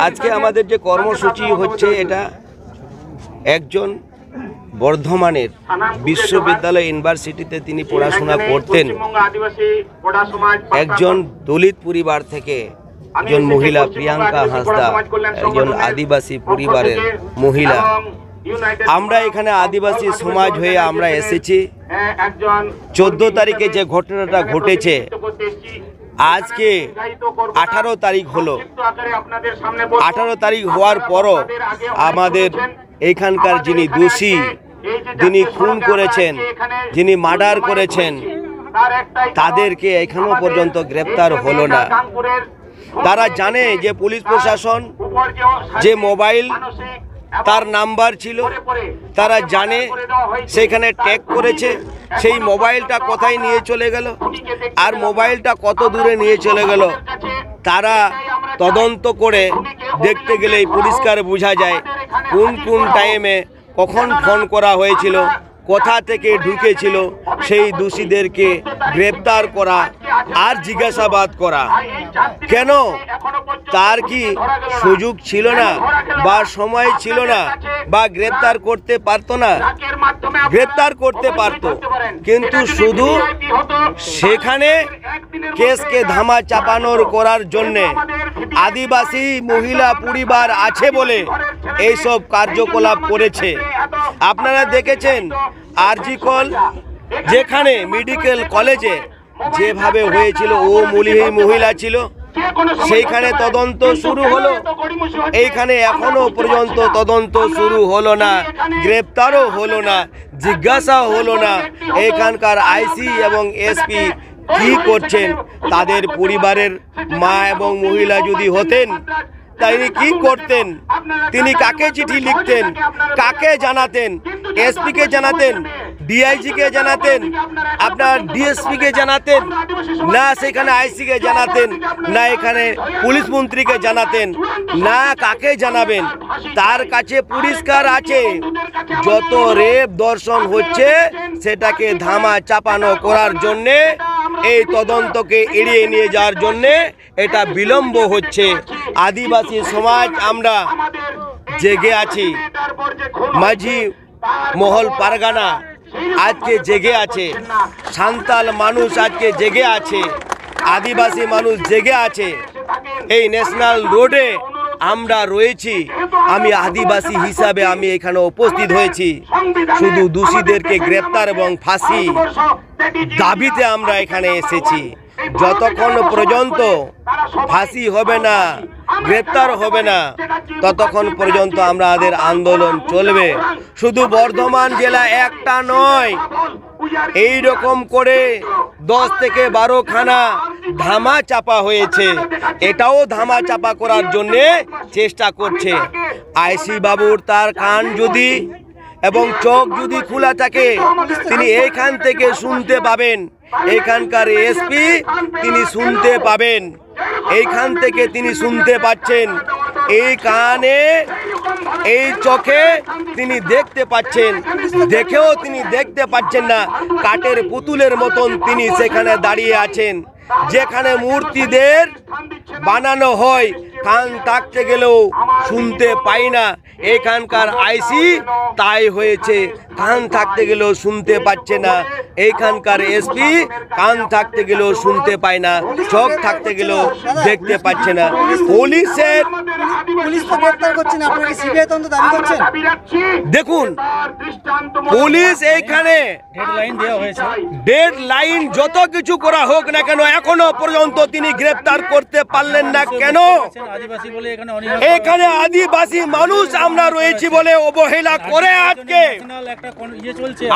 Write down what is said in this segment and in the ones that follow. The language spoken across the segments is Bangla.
আজকে আমাদের যে কর্মসূচি হচ্ছে এটা একজন বর্ধমানের বিশ্ববিদ্যালয় ইউনিভার্সিটিতে তিনি পড়াশোনা করতেন। একজন দলিত পরিবার থেকে একজন মহিলা প্রিয়াঙ্কা হাঁসদা একজন আদিবাসী পরিবারের মহিলা। আমরা এখানে আদিবাসী সমাজ হয়ে আমরা এসেছি। 14 তারিখে যে ঘটনাটা ঘটেছে, আজকে 18 তারিখ হলো। 18 তারিখ হওয়ার পরও আমাদের এইখানকার যিনি দোষী, যিনি খুন করেছেন, যিনি মার্ডার করেছেন, তাদেরকে এখনো পর্যন্ত গ্রেপ্তার হলো না। তারা জানে যে পুলিশ প্রশাসন যে মোবাইল তার নাম্বার ছিল, তারা জানে সেখানে ট্যাগ করেছে, সেই মোবাইলটা কোথায় নিয়ে চলে গেল আর মোবাইলটা কত দূরে নিয়ে চলে গেল তারা তদন্ত করে দেখতে গেলেই পরিষ্কার বোঝা যায় কোন কোন টাইমে কখন ফোন করা হয়েছিল, কোথা থেকে ঢুকেছিল। সেই দোষীদেরকে গ্রেপ্তার করা আর জিজ্ঞাসাবাদ করা। কেন তার কি সুযোগ ছিল না বা সময় ছিল না বা গ্রেপ্তার করতে পারতো না? গ্রেপ্তার করতে পারত, কিন্তু শুধু সেখানে কেসকে ধামা চাপানোর করার জন্যে আদিবাসী মহিলা পরিবার আছে বলে এইসব কার্যকলাপ করেছে। আপনারা দেখেছেন আরজি কল যেখানে মেডিকেল কলেজে যেভাবে হয়েছিল, ও মহিলা ছিল, সেইখানে তদন্ত শুরু হলো। এইখানে এখনো পর্যন্ত তদন্ত শুরু হলো না, গ্রেপ্তারও হলো না, জিজ্ঞাসা হলো না এখানকার আইসি এবং এসপি কি করছেন। তাদের পরিবারের মা এবং মহিলা যদি হতেন তিনি কি করতেন? তিনি কাকে চিঠি লিখতেন, কাকে জানাতেন? এসপিকে জানাতেন, ডিআইজিকে জানাতেন, আপনার ডিএসপিকে জানাতেন, না সেখানে আইসিকে জানাতেন, না এখানে পুলিশ মন্ত্রীকে জানাতেন, না কাকে জানাবেন? তার কাছে পরিষ্কার আছে যত রেপ দর্শন হচ্ছে সেটাকে ধামা চাপানো করার জন্যে, এই তদন্তকে এড়িয়ে নিয়ে যাওয়ার জন্যে এটা বিলম্ব হচ্ছে। আদিবাসী সমাজ আমরা জেগে আছি, মাঝি মহল পারগানা আজকে জেগে আছে, সান্তাল মানুষ আজকে জেগে আছে, আদিবাসী মানুষ জেগে আছে। এই ন্যাশনাল রোডে আমরা রয়েছি। আমি আদিবাসী হিসাবে আমি এখানে উপস্থিত হয়েছি শুধু দোষীদেরকে গ্রেপ্তার এবং ফাঁসি দাবিতে আমরা এখানে এসেছি। যতক্ষণ পর্যন্ত ফাঁসি হবে না, গ্রেপ্তার হবে না, ততক্ষণ পর্যন্ত আমাদের আন্দোলন চলবে। শুধু বর্ধমান জেলা একটা নয়, এই রকম করে 10 থেকে 12 খানা ধামা চাপা হয়েছে। এটাও ধামা চাপা করার জন্যে চেষ্টা করছে। আইসি বাবুর তার কান যদি এবং চোখ যদি খোলা থাকে তিনি এইখান থেকে শুনতে পাবেন। এইখানকার এসপি তিনি শুনতে পাবেন, এইখান থেকে তিনি শুনতে পাচ্ছেন, এই কানে এই চোখে তিনি দেখতে পাচ্ছেন, দেখেও তিনি দেখতে পাচ্ছেন না। কাঠের পুতুলের মতন তিনি সেখানে দাঁড়িয়ে আছেন। যেখানে মূর্তিদের বানানো হয় কান থাকতে গেলেও শুনতে পাই না, এখানকার আইসি তাই হয়েছে, কান থাকতে গেলেও শুনতে পাচ্ছে না। এইখানকার এসপি কান থাকতে গেলেও শুনতে পায় না, চোখ থাকতে গেলেও দেখতে পাচ্ছে না। পুলিশ তো গ্রেফতার করছে না, আপনারা সিবিআই তদন্ত দাবি করছেন? দেখুন, পুলিশ এইখানে ডেড লাইন যত কিছু করা হোক না কেন, এখনো পর্যন্ত তিনি গ্রেফতার করতে পারলেন না কেন? এখানে আদিবাসী মানুষ আমরা রয়েছি বলে অবহেলা করে আজকে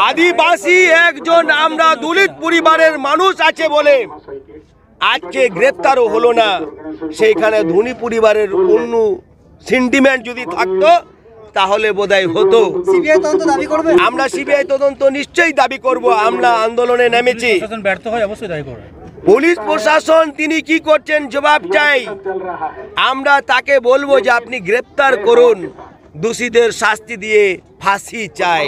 আদিবাসী একজন আমরা দলিত পরিবারের মানুষ আছে বলে আজকে গ্রেপ্তারও হলো না। সেইখানে ধনী পরিবারের অন্য সেন্টিমেন্ট যদি থাকতো তাহলে বোধহয় হতো। আমরা সিবিআই তদন্ত নিশ্চয়ই দাবি করব। আমরা আন্দোলনে নেমেছি। পুলিশ প্রশাসন তিনি কি করছেন জবাব চাই। আমরা তাকে বলবো যে আপনি গ্রেপ্তার করুন, দোষীদের শাস্তি দিয়ে ফাঁসি চাই।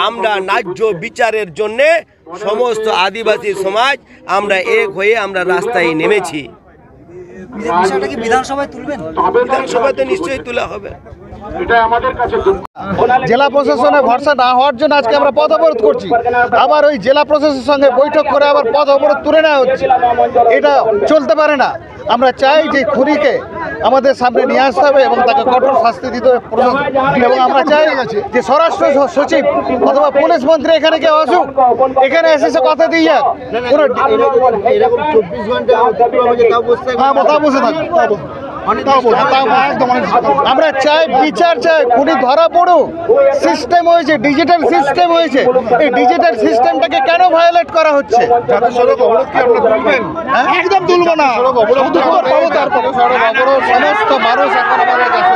আমরা ন্যায্য বিচারের জন্যে সমস্ত আদিবাসী সমাজ আমরা এক হয়ে আমরা রাস্তায় নেমেছি। বিষয়টা কি বিধানসভায় তুলবেন? বিধানসভাতে নিশ্চয়ই তোলা হবে। জেলা প্রশাসনে ভরসা না হওয়ার জন্য আজকে আমরা পথ অবরোধ করছি। আবার ওই জেলা প্রশাসনের সঙ্গে বৈঠক করে আবার পথ অবরোধ তুলে নেওয়া হচ্ছে। এটা চলতে পারে না। আমরা চাই যে খুনিকে আমাদের সামনে নিয়ে আসতে হবে এবং তাকে কঠোর শাস্তি দিতে হবে প্রশাসন। এবং আমরা চাই যে স্বরাষ্ট্র সচিব অথবা পুলিশ মন্ত্রী এখানে কেউ আসুক, এখানে এসে সে কথা দিয়ে যাক। কোনো এরকম 24 ঘন্টা তাও বসে থাকবো। আমরা চাই বিচার চাই, খুনি ধরা পড়ুক। সিস্টেম হয়েছে, ডিজিটাল সিস্টেম হয়েছে, এই ডিজিটাল সিস্টেমটাকে কেন ভায়োলেট করা হচ্ছে? একদম তুলবো না, সমস্ত মানুষ এখন আমাদের কাছে